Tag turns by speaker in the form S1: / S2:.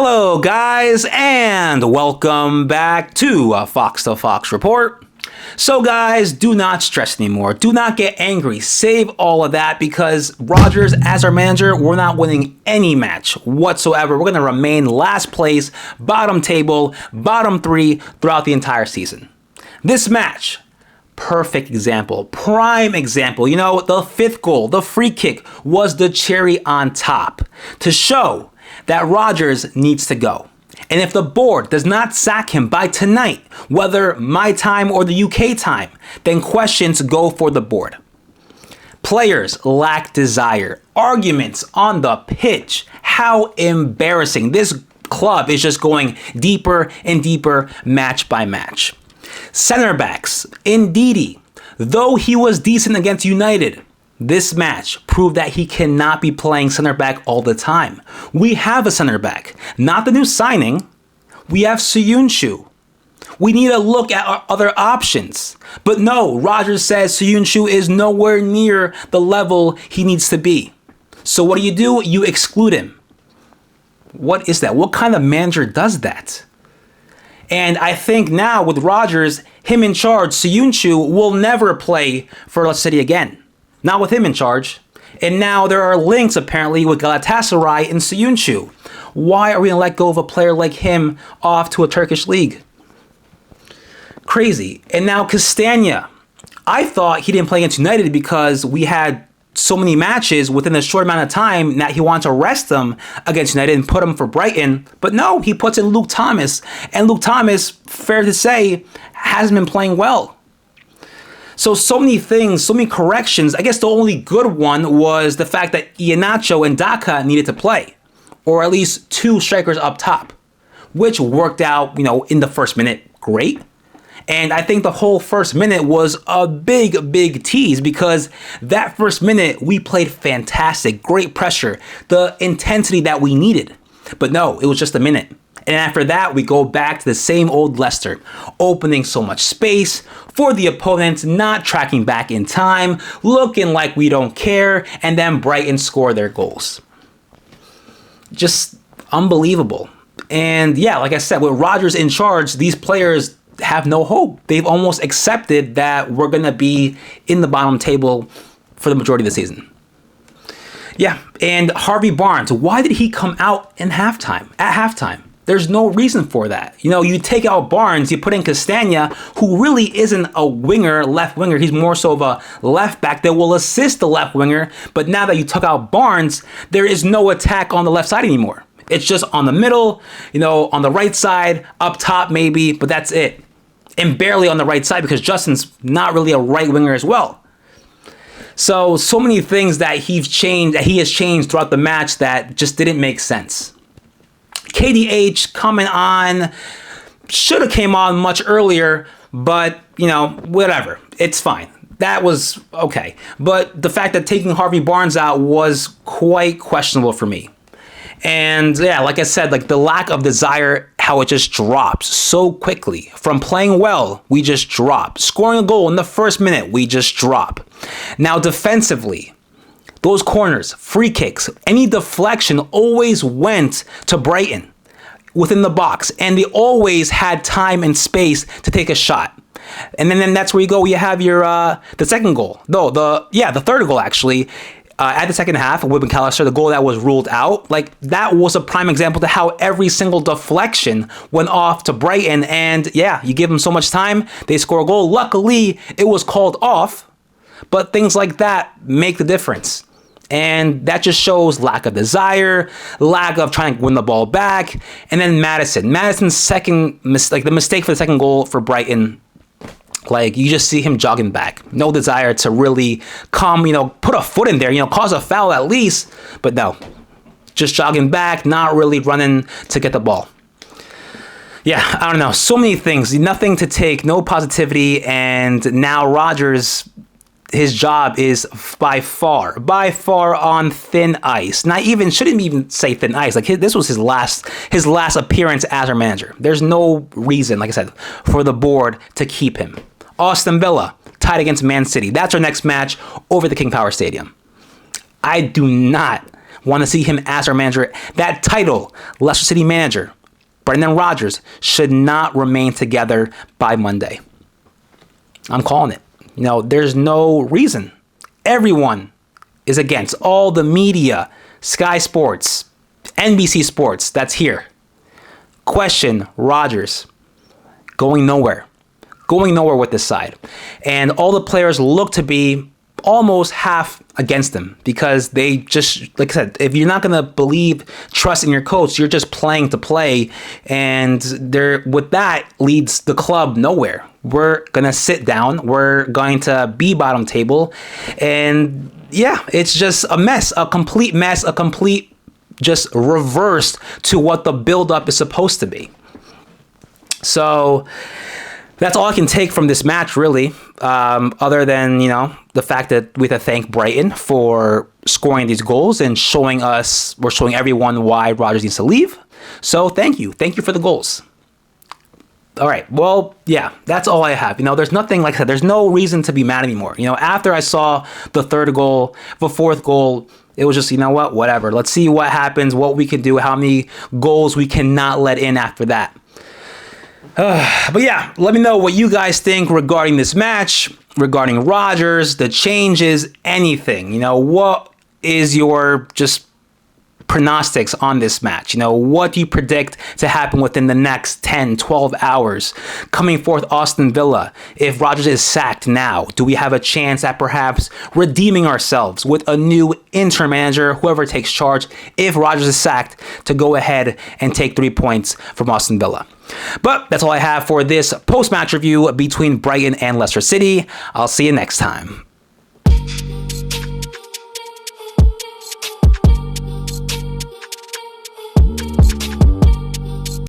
S1: Hello, guys, and welcome back to Fox to Fox Report. So, guys, do not stress anymore. Do not get angry. Save all of that because Rodgers, as our manager, we're not winning any match whatsoever. We're going to remain last place, bottom table, bottom three throughout the entire season. This match, perfect example, prime example. You know, the fifth goal, the free kick, was the cherry on top to show that Rodgers needs to go. And if the board does not sack him by tonight, whether my time or the UK time, then questions go for the board. Players lack desire. Arguments on the pitch. How embarrassing. This club is just going deeper and deeper match by match. Center backs, Ndidi, though he was decent against United, this match proved that he cannot be playing center back all the time. We have a center back, not the new signing. We have Soyuncu. We need to look at our other options. But no, Rodgers says Soyuncu is nowhere near the level he needs to be. So what do? You exclude him. What is that? What kind of manager does that? And I think now with Rodgers, him in charge, Soyuncu will never play for Leicester City again. Not with him in charge. And now there are links apparently with Galatasaray and Soyuncu. Why are we going to let go of a player like him off to a Turkish league? Crazy. And now Castagna. I thought he didn't play against United because we had so many matches within a short amount of time that he wanted to rest them against United and put him for Brighton. But no, he puts in Luke Thomas. And Luke Thomas, fair to say, hasn't been playing well. So many things, so many corrections. I guess the only good one was the fact that Iheanacho and Daka needed to play, or at least two strikers up top, which worked out, in the first minute great. And I think the whole first minute was a big tease because that first minute we played fantastic, great pressure, the intensity that we needed. But no, it was just a minute. And after that, we go back to the same old Leicester, opening so much space for the opponents, not tracking back in time, looking like we don't care, and then Brighton score their goals. Just unbelievable. And yeah, like I said, with Rodgers in charge, these players have no hope. They've almost accepted that we're going to be in the bottom table for the majority of the season. Yeah, and Harvey Barnes, why did he come out at halftime? There's no reason for that. You take out Barnes, you put in Castagna, who really isn't a left winger. He's more so of a left back that will assist the left winger. But now that you took out Barnes, there is no attack on the left side anymore. It's just on the middle, on the right side, up top maybe, but that's it. And barely on the right side because Justin's not really a right winger as well. So many things that he has changed throughout the match that just didn't make sense. KDH coming on, should have came on much earlier, but, whatever. It's fine. That was okay. But the fact that taking Harvey Barnes out was quite questionable for me. And yeah, like I said, the lack of desire, how it just drops so quickly. From playing well, we just drop. Scoring a goal in the first minute, we just drop. Now defensively, those corners, free kicks, any deflection always went to Brighton within the box. And they always had time and space to take a shot. And then that's where you go. You have your the second goal. No, the third goal actually. At the second half with McAllister, the goal that was ruled out, that was a prime example to how every single deflection went off to Brighton. And yeah, you give them so much time, they score a goal. Luckily, it was called off, but things like that make the difference. And that just shows lack of desire, lack of trying to win the ball back. And then Madison's second mistake, the mistake for the second goal for Brighton. You just see him jogging back. No desire to really come, put a foot in there, cause a foul at least. But no, just jogging back, not really running to get the ball. Yeah, I don't know. So many things, nothing to take, no positivity. And now Rodgers, his job is by far on thin ice. Shouldn't even say thin ice. This was his last appearance as our manager. There's no reason, like I said, for the board to keep him. Aston Villa tied against Man City. That's our next match over the King Power Stadium. I do not want to see him as our manager. That title, Leicester City manager, Brendan Rodgers, should not remain together by Monday. I'm calling it. There's no reason. Everyone is against. All the media, Sky Sports, NBC Sports, that's here. Question Rodgers going nowhere. Going nowhere with this side. And all the players look to be almost half against him because they just, like I said, if you're not going to trust in your coach, you're just playing to play. And with that leads the club nowhere. We're going to sit down. We're going to be bottom table. And yeah, it's just a mess, a complete mess, a complete just reversed to what the buildup is supposed to be. So that's all I can take from this match, really, other than, the fact that we have to thank Brighton for scoring these goals and showing everyone why Rodgers needs to leave. So thank you. Thank you for the goals. All right. Well, yeah, that's all I have. There's nothing, like I said, there's no reason to be mad anymore. After I saw the third goal, the fourth goal, it was just, whatever. Let's see what happens, what we can do, how many goals we cannot let in after that. But yeah, let me know what you guys think regarding this match, regarding Rodgers, the changes, anything. What is your just pronostics on this match? What do you predict to happen within the next 10, 12 hours? Coming forth Aston Villa, if Rodgers is sacked now, do we have a chance at perhaps redeeming ourselves with a new interim manager, whoever takes charge, if Rodgers is sacked, to go ahead and take 3 points from Aston Villa? But that's all I have for this post-match review between Brighton and Leicester City. I'll see you next time.